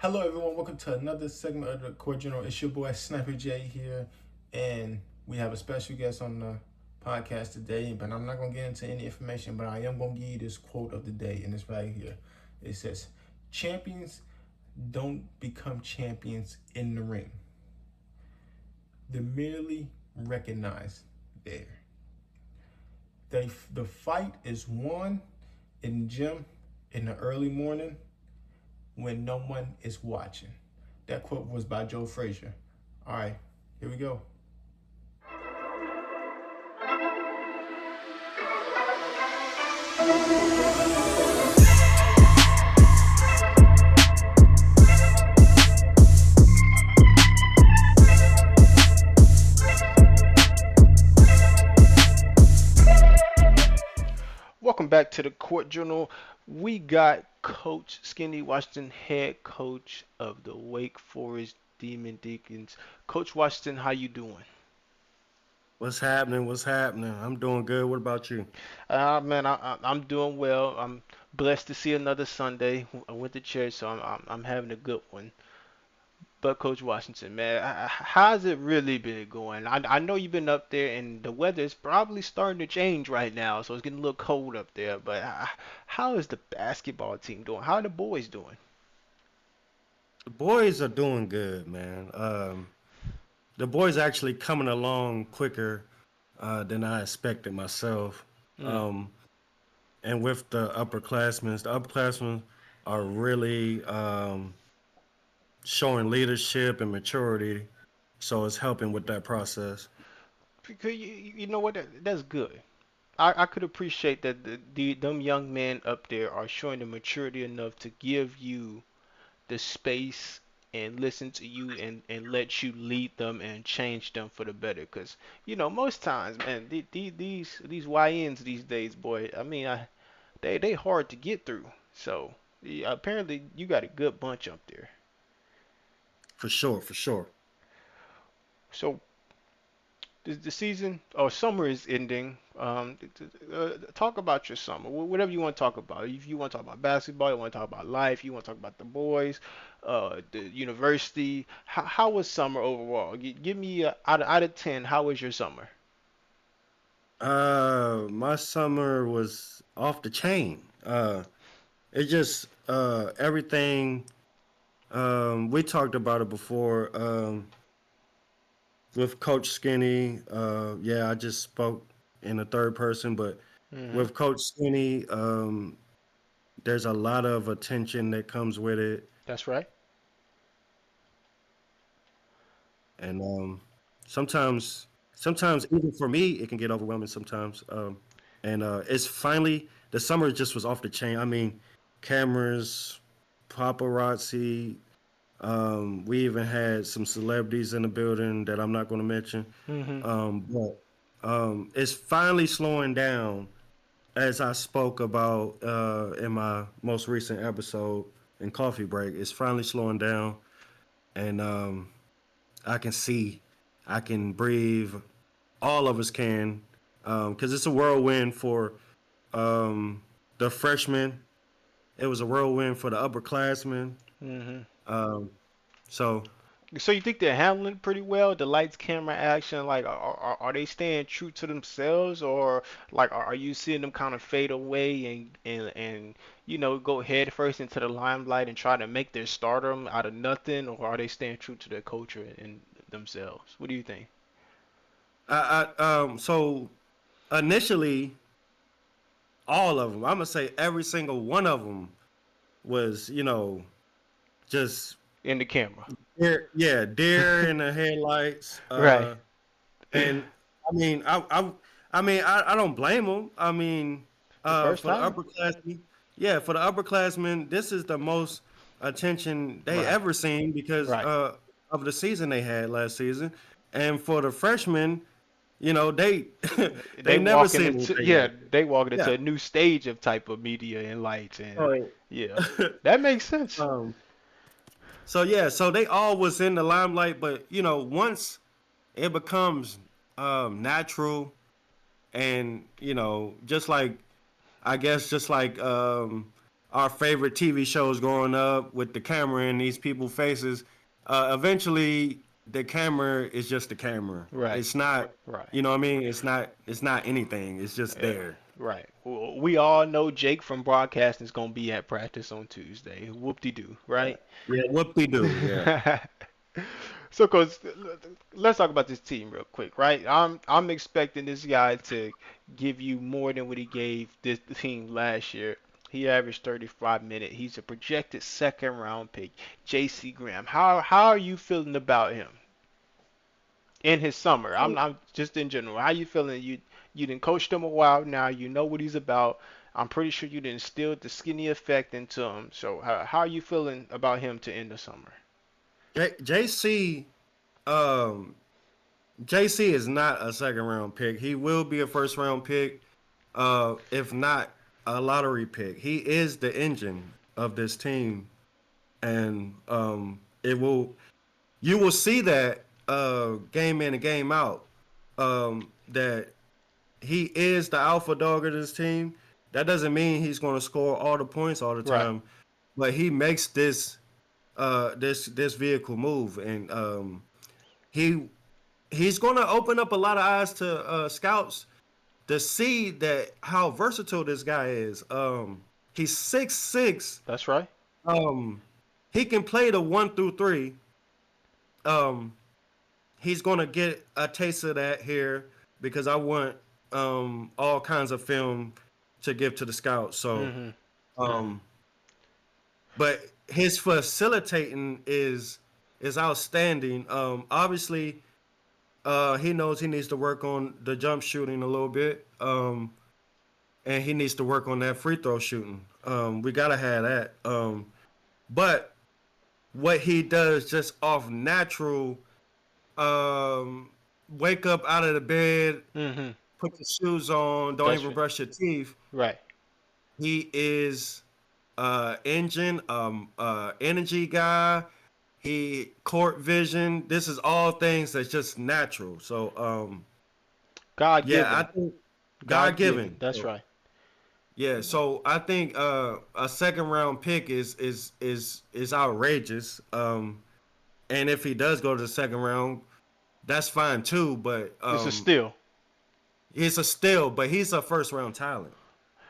Hello, everyone. Welcome to another segment of the Court Journal. It's your boy Sniperrr J here, and we have a special guest on the podcast today. But I'm not gonna get into any information, but I am gonna give you this quote of the day, and it's right here. It says, "Champions don't become champions in the ring; they're merely recognized there. The fight is won in the gym in the early morning." When no one is watching. That quote was by Joe Frazier. All right, here we go. Welcome back to the Court Journal. We got Coach Skinny Washington, head coach of the Wake Forest Demon Deacons. Coach Washington, how you doing? What's happening? What's happening? I'm doing good. What about you? Man, I'm doing well. I'm blessed to see another Sunday. I went to church, so I'm having a good one. But Coach Washington, man, how's it really been going? I know you've been up there, and the weather is probably starting to change right now, so it's getting a little cold up there. But how is the basketball team doing? How are the boys doing? The boys are doing good, man. The boys actually coming along quicker than I expected myself. Mm, Um, and with the upperclassmen are really showing leadership and maturity, so it's helping with that process. because you know what? That's good. I could appreciate that them young men up there are showing the maturity enough to give you the space and listen to you and let you lead them and change them for the better. Because most times, man, these YNs these days, boy, I mean, they hard to get through. So yeah, apparently you got a good bunch up there. For sure, for sure. So the season or summer is ending. Talk about your summer, whatever you want to talk about. If you want to talk about basketball, you want to talk about life, you want to talk about the boys, the university. How was summer overall? Give me out of 10. How was your summer? My summer was off the chain. It just everything. We talked about it before. With Coach Skinny, yeah, I just spoke in the third person, but Hmm. with Coach Skinny, there's a lot of attention that comes with it, That's right. and sometimes even for me, it can get overwhelming sometimes. And it's finally the summer just was off the chain. I mean, cameras, paparazzi. We even had some celebrities in the building that I'm not going to mention. Hmm. But it's finally slowing down, as I spoke about in my most recent episode in Coffee Break. It's finally slowing down, and I can see, I can breathe. All of us can, because it's a whirlwind for um, the freshmen. It was a whirlwind for the upperclassmen. Hmm. Um, so So you think they're handling it pretty well? The lights, camera, action, like are they staying true to themselves, or like are you seeing them kind of fade away and go head first into the limelight and try to make their stardom out of nothing, or are they staying true to their culture and themselves? What do you think? so initially, all of them. I'm gonna say every single one of them was, just In the camera, deer in the headlights. right? And I mean, I don't blame them. I mean, The first for the time, upperclassmen, yeah, for the upperclassmen, this is the most attention they right? ever seen because Right. of the season they had last season. And for the freshmen, they They they never walking seen into anything yeah, like they walking that. into a new stage of type of media and lights and Yeah. yeah, that makes sense. um, so yeah, so they all was in the limelight, but once it becomes natural and just like I guess just like our favorite TV shows growing up with the camera in these people's faces. Eventually, the camera is just the camera. Right. It's not, Right. you know what I mean? It's not. It's not anything. It's just Yeah. there. Right. We all know Jake from broadcasting is gonna be at practice on Tuesday. Whoop de doo. Right. Yeah. What they do? Yeah. So, cause let's talk about this team real quick, right? I'm expecting this guy to give you more than what he gave this team last year. He averaged 35 minutes. He's a projected second round pick. J.C. Graham. How are you feeling about him in his summer? I'm just in general. How you feeling? You didn't coach him a while now. You know what he's about. I'm pretty sure you didn't instill the skinny effect into him. So how are you feeling about him to end the summer? JC. Um. JC is not a second round pick. He will be a first round pick. If not a lottery pick. He is the engine of this team, and it will. You will see that game in and game out. That he is the alpha dog of this team. That doesn't mean he's going to score all the points all the Right. time, but he makes this vehicle move, and he he's going to open up a lot of eyes to scouts to see that how versatile this guy is. He's 6'6". That's right. Um, he can play the 1 through 3. Um, he's gonna get a taste of that here because I want all kinds of film to give to the scouts. So, Mhm. Mhm. um, but his facilitating is outstanding. Obviously, he knows he needs to work on the jump shooting a little bit. And he needs to work on that free throw shooting. We gotta have that. But what he does just off natural, um, wake up out of the bed, Mhm. put the shoes on, don't That's even right. brush your teeth. Right. He is engine, energy guy. He court vision. This is all things that's just natural. So God yeah, I given. think God God given. given. That's right. Yeah, so I think a second round pick is outrageous. And if he does go to the second round, that's fine too. But It's a steal. he's a steal, but he's a first round talent.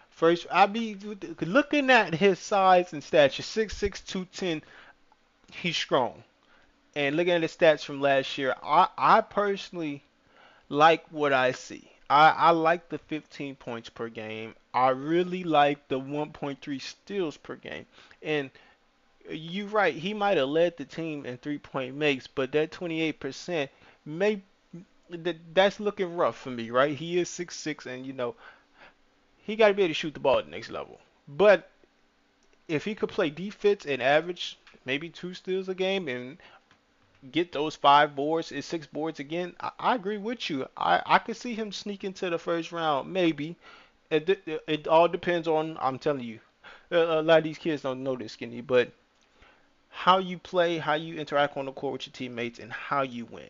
First, I be looking at his size and stature, 6'6", 210. He's strong. And looking at his stats from last year, I personally like what I see. I like the 15 points per game. I really like the 1.3 steals per game. And you're right, he might have led the team in 3-point makes, but that 28% may that's looking rough for me, right? He is 6'6", and he got to be able to shoot the ball at the next level. But if he could play defense and average maybe 2 steals a game and get those 5 boards and 6 boards again, I agree with you. I could see him sneak into the first round, maybe. It all depends on, I'm telling you, a lot of these kids don't know this, Skinny, but how you play, how you interact on the court with your teammates, and how you win.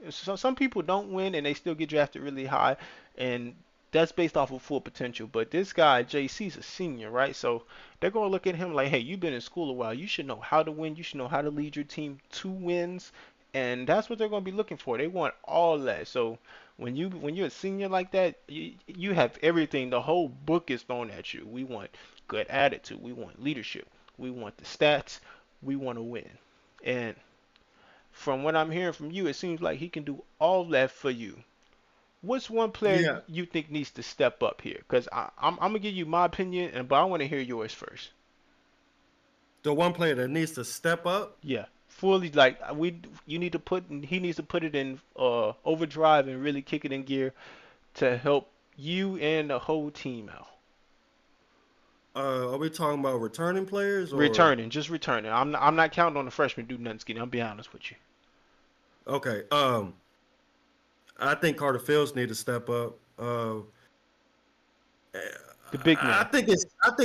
So some people don't win and they still get drafted really high, and that's based off of full potential. But this guy, JC's a senior, right? So they're gonna look at him like, hey, you've been in school a while. You should know how to win. You should know how to lead your team to wins, and that's what they're gonna be looking for. They want all that. So when you're a senior like that, you have everything. The whole book is thrown at you. We want good attitude. We want leadership. We want the stats. We want to win. And from what I'm hearing from you, it seems like he can do all that for you. What's one player Yeah, you think needs to step up here? Because I'm gonna give you my opinion, but I want to hear yours first. the one player that needs to step up. Yeah, fully like you need to he needs to put it in overdrive and really kick it in gear to help you and the whole team out. Are we talking about returning players or Returning, just returning. I'm not counting on the freshman do nothing skinny. I'll be honest with you. okay? I think Carter Fields need to step up. The big man. I think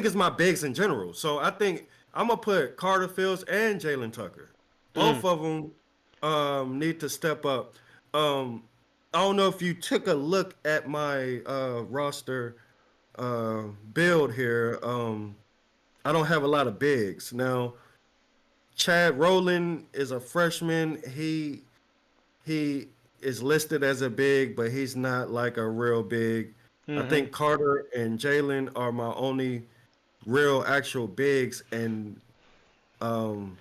it's my bigs in general. So I think I'm gonna put Carter Fields and Jalen Tucker. Mm. Both of them need to step up. Um, I don't know if you took a look at my roster build here. I don't have a lot of bigs. Now, Chad Rowland is a freshman. He is listed as a big, but he's not like a real big. I Mm-hmm. think Carter and Jalen are my only real actual bigs, and um,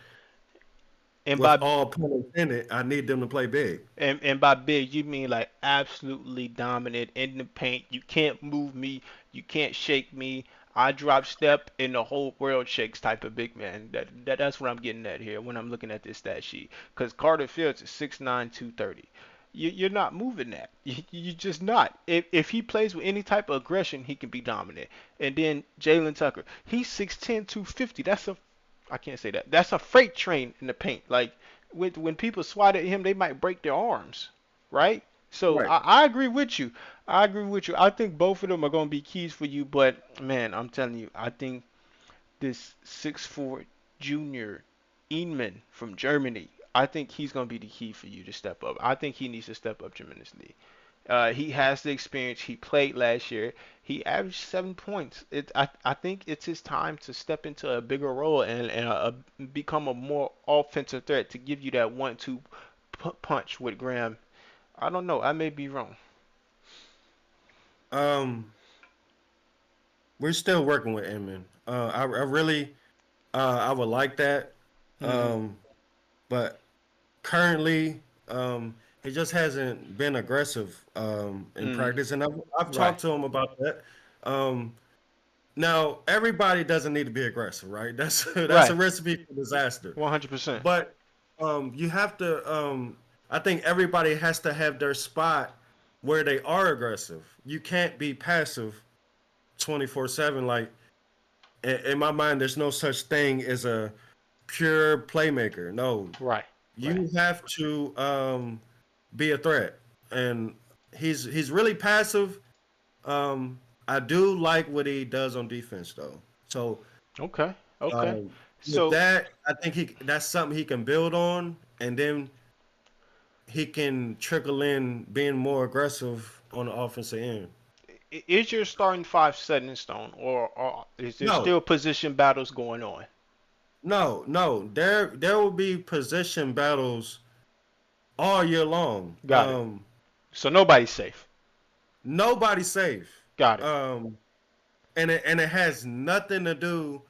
And with by all pun intended, I need them to play big. and by big, you mean like absolutely dominant in the paint. You can't move me. You can't shake me. I drop step and the whole world shakes type of big man. That's what I'm getting at here when I'm looking at this stat sheet. Because Carter Fields is 6'9", 230. You're not moving that. You're just not. If he plays with any type of aggression, he can be dominant. And then Jalen Tucker, he's 6'10", 250. I can't say that. That's a freight train in the paint. Like when people swat at him, they might break their arms, right? So Right. I agree with you. I agree with you. I think both of them are going to be keys for you. But man, I'm telling you, I think this 6'4" junior Inman from Germany, I think he's going to be the key for you to step up. I think he needs to step up tremendously. He has the experience. He played last year. He averaged 7 points. I think it's his time to step into a bigger role and become a more offensive threat to give you that 1-2 punch with Graham. I don't know. I may be wrong. Um, we're still working with Inman. I really, I would like that. Hmm. Um, but currently, he just hasn't been aggressive in Mm. practice, and I've Right. talked to him about that. Um, Now, everybody doesn't need to be aggressive, right? That's a Right. recipe for disaster. 100%. But you have to. I think everybody has to have their spot where they are aggressive. You can't be passive 24/7. Like in my mind, there's no such thing as a pure playmaker. No, Right. Right. you have to be a threat, and he's really passive. I do like what he does on defense, though. So Okay. Okay. um, with So that, I think that's something he can build on, and then he can trickle in being more aggressive on the offensive end. is your starting five set in stone, or is there No, still position battles going on? no. There will be position battles all year long. Got it. So nobody's safe. Nobody's safe. Got it. Um, and it has nothing to do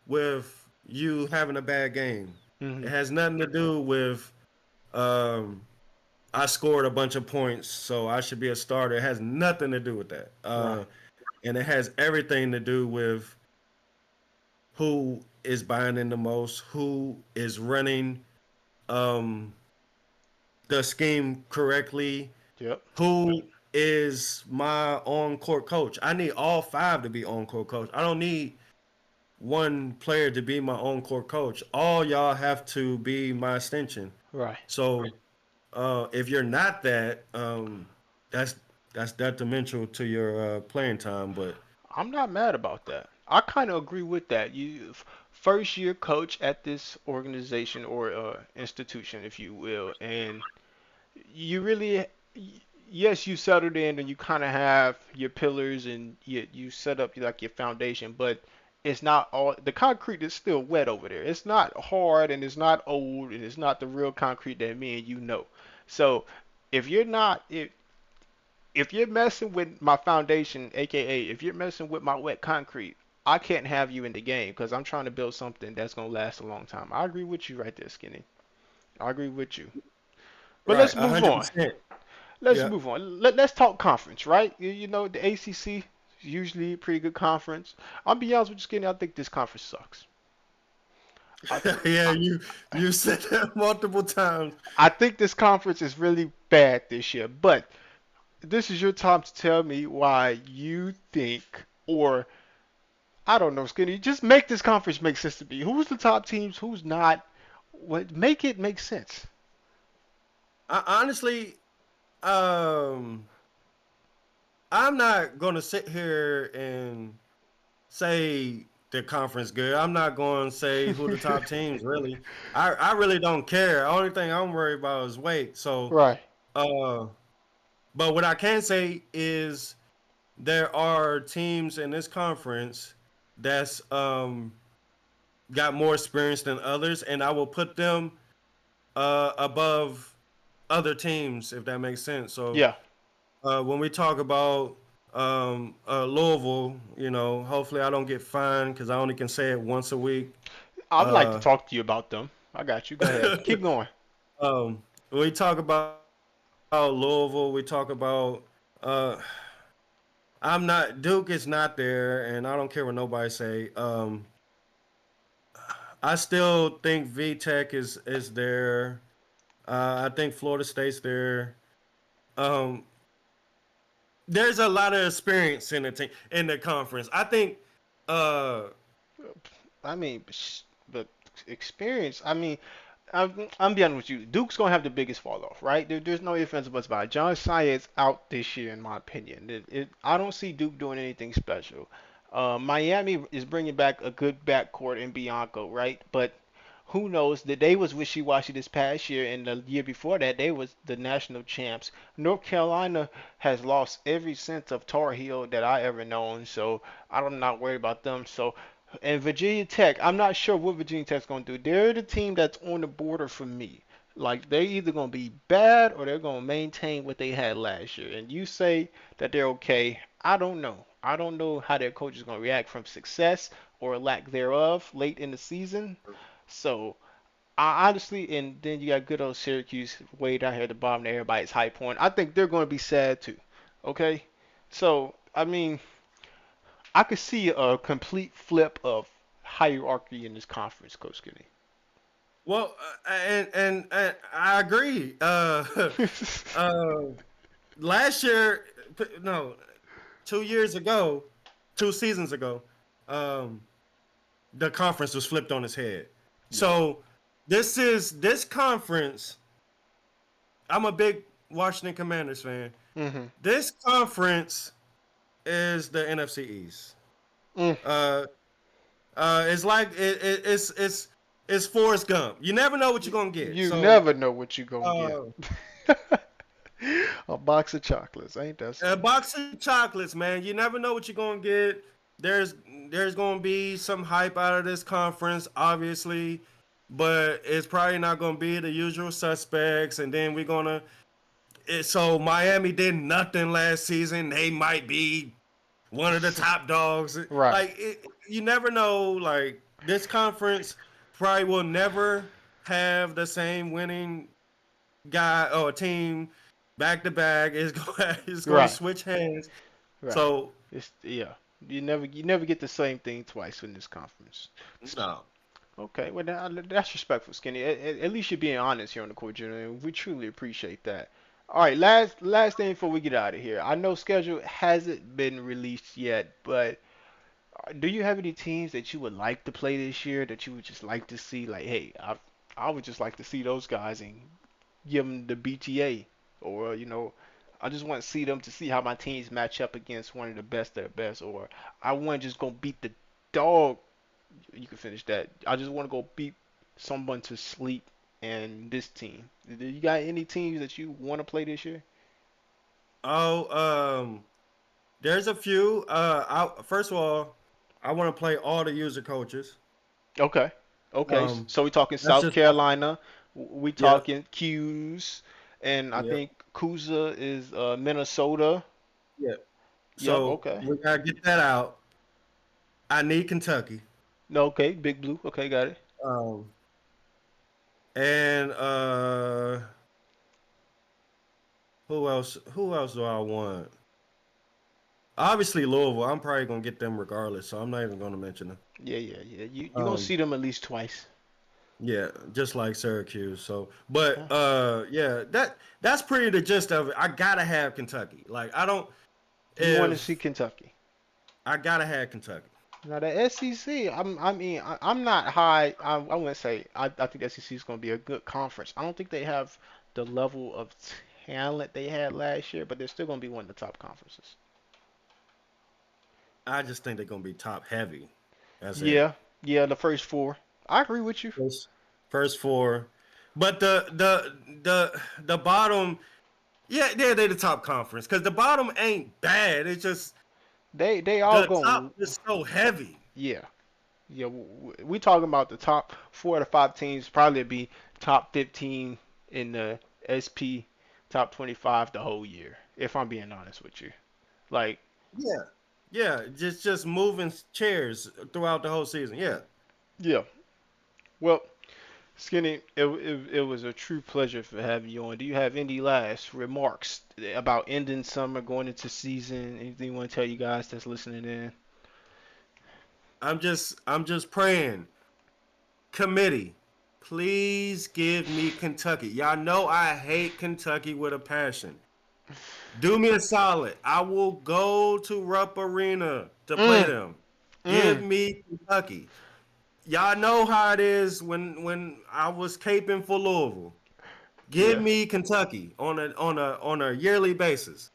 with you having a bad game. It Hmm. has nothing to do with um, I scored a bunch of points, so I should be a starter. It has nothing to do with that. Right. And it has everything to do with who is buying in the most, who is running um, the scheme correctly, Yep. who is my on court coach. I need all five to be on court coach. I don't need one player to be my on court coach. All y'all have to be my extension. Right. So if you're not that, that's that's detrimental to your playing time. But I'm not mad about that. I kind of agree with that. First year coach at this organization or institution, if you will, and you really, yes, you settled in and you kind of have your pillars and you set up like your foundation, but it's not all the concrete is still wet over there. It's not hard and it's not old and it's not the real concrete that me and you know. So if you're not if you're messing with my foundation, aka if you're messing with my wet concrete, I can't have you in the game because I'm trying to build something that's gonna last a long time. I agree with you right there, Skinny. I agree with you. But right, let's a move hundred on. percent. Let's Yeah, move on. Let's talk conference, right? You know, the ACC is usually a pretty good conference. I'll be honest with you, Skinny. I think this conference sucks. I think yeah. I, You said that multiple times. I think this conference is really bad this year. But this is your time to tell me why you think, or I don't know, Skinny. Just make this conference make sense to me. Who's the top teams? Who's not? What make it make sense? Honestly, um, I'm not gonna sit here and say the conference good. I'm not going to say who the top teams really. I really don't care. The only thing I'm worried about is weight. So, Right. uh, but what I can say is there are teams in this conference that's got more experience than others, and I will put them above other teams if that makes sense. So Yeah, when we talk about Louisville, hopefully I don't get fined because I only can say it once a week. I would like to Uh, talk to you about them. I got you. Go ahead. Keep going. when we talk about Louisville, we talk about Duke is not there, and I don't care what nobody say. I still think VTech is there. I think Florida State's there. Um, there's a lot of experience in the team in the conference. I think uh I mean, but experience. I mean, I'm be honest with you. Duke's gonna have the biggest fall off, right? There's no ifs ands or buts about it. John Sayed's out this year, in my opinion. I don't see Duke doing anything special. Miami is bringing back a good backcourt in Bianco, right? But who knows? That they was wishy-washy this past year, and the year before that, they was the national champs. North Carolina has lost every sense of Tar Heel that I ever known, so I'm not worried about them. So and Virginia Tech, I'm not sure what Virginia Tech's going to do. They're the team that's on the border for me. Like they're either going to be bad or they're going to maintain what they had last year. And you say that they're okay. I don't know. I don't know how their coach is going to react from success or lack thereof late in the season. So I honestly, and then you got good old Syracuse way down here at the bottom of everybody's high point. I think they're going to be sad too. Okay, so I mean, I could see a complete flip of hierarchy in this conference, Coach Skinny. well and I agree. Uh last year, no, 2 years ago, 2 seasons ago, um the conference was flipped on its head. Yeah. So this conference. I'm a big Washington Commanders fan. Mhm. This conference is the NFC East. Mm. Uh, it's like it's Forrest Gump. You never know what you're gonna get. You So never know what you're gonna get. uh, A box of chocolates, ain't that a something? box of chocolates, man. You never know what you're gonna get. There's there's gonna be some hype out of this conference, obviously, but it's probably not gonna be the usual suspects. And then we're gonna. So Miami did nothing last season. They might be one of the top dogs. Right. Like you never know. Like this conference probably will never have the same winning guy or team back to back. It's going to Right. switch hands. Right. So It's yeah. You never get the same thing twice in this conference. no, Okay, well that's respectful, Skinny. At least you're being honest here on the court, and we truly appreciate that. All right, last thing before we get out of here. I know schedule hasn't been released yet, but do you have any teams that you would like to play this year that you would just like to see? Like, hey, I would just like to see those guys and give them the BTA, or I just want to see them to see how my teams match up against one of the best of the best, or I want to just go beat the dog. You can finish that. I just want to go beat someone to sleep and this team. Do you got any teams that you want to play this year? oh, there's a few. First of all, I want to play all the user coaches. Okay. Okay. Um, So we talking that's South just my, Carolina. We yeah, talking Q's, and I yeah, think Kuza is Minnesota. yeah. Yep. So Okay. we gotta get that out. I need Kentucky. No. Okay. Big Blue. Okay. Got it. Um, and who else? Who else do I want? Obviously Louisville. I'm probably gonna get them regardless, so I'm not even gonna mention them. Yeah. Yeah. Yeah. You gonna Um, see them at least twice. yeah, just like Syracuse. So, but Okay. yeah, that's pretty the gist of it. I gotta have Kentucky. Like I don't You want to see if Kentucky. I gotta have Kentucky. Now the SEC, I'm not high. I wouldn't say I think the SEC is going to be a good conference. I don't think they have the level of talent they had last year, but they're still going to be one of the top conferences. I just think they're gonna be top heavy. That's it. Yeah, yeah, the first four. I agree with you. First four, but the bottom. Yeah, they're the top conference because the bottom ain't bad. It's just They all the top going. is so heavy. Yeah, Yeah, we talking about the top 4 to 5 teams. Probably be top 15 in the SP, top 25 the whole year. If I'm being honest with you, like Yeah. Yeah, just moving chairs throughout the whole season. Yeah. yeah. Well, Skinny, it was a true pleasure for having you on. Do you have any last remarks about ending summer, going into season? Anything you want to tell you guys that's listening in? I'm just praying. Committee, please give me Kentucky. Y'all know I hate Kentucky with a passion. Do me a solid. I will go to Rupp Arena to play Mm, them. Give mm, me Kentucky. Y'all know how it is when I was caping for Louisville. Give yeah. me Kentucky on a yearly basis.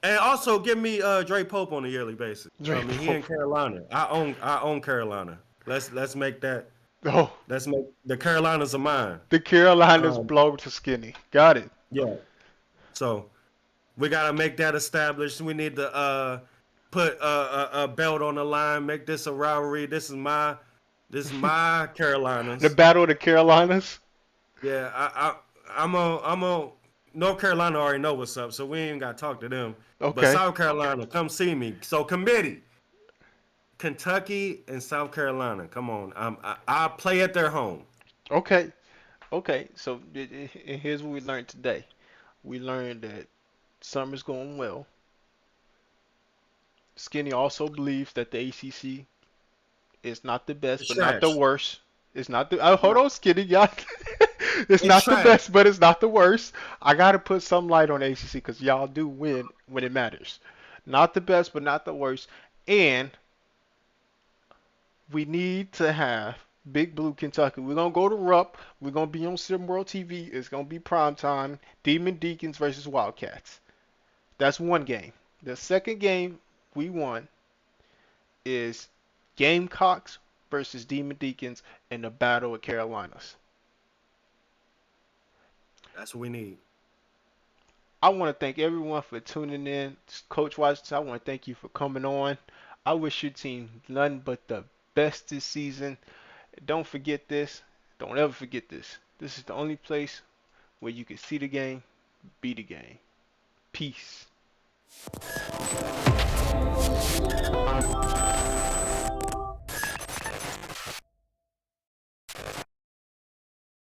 And also give me Dre Pope on a yearly basis. I Dre mean, he in Pope. Carolina. I own Carolina. Let's make that. Oh, Let's make the Carolinas of mine. the Carolinas Um, blow to Skinny. Got it. yeah. So we gotta make that established. We need to put a belt on the line. Make this a rivalry. This is my The Carolinas. Battle of the Carolinas. Yeah, I'm a North Carolina already know what's up, so we ain't got to talk to them. But Okay. South Carolina, come see me. So committee, Kentucky and South Carolina, come on. I play at their home. Okay. Okay. So here's what we learned today. We learned that summer's going well. Skinny also believes that the ACC is not the best, It's but not the trash. worst. It's not the. Hold No, on, Skinny. Y'all. It's it's not the trash. best, but it's not the worst. I gotta put some light on ACC because y'all do win when it matters. Not the best, but not the worst. And we need to have Big Blue Kentucky. We're gonna go to Rupp. We're gonna be on SimWorld TV. It's gonna be prime time. Demon Deacons versus Wildcats. That's one game. The second game we won is Gamecocks versus Demon Deacons in the Battle of Carolinas. That's what we need. I want to thank everyone for tuning in. Coach Washington, I want to thank you for coming on. I wish your team nothing but the best this season. Don't forget this. Don't ever forget this. This is the only place where you can see the game, be the game. Peace.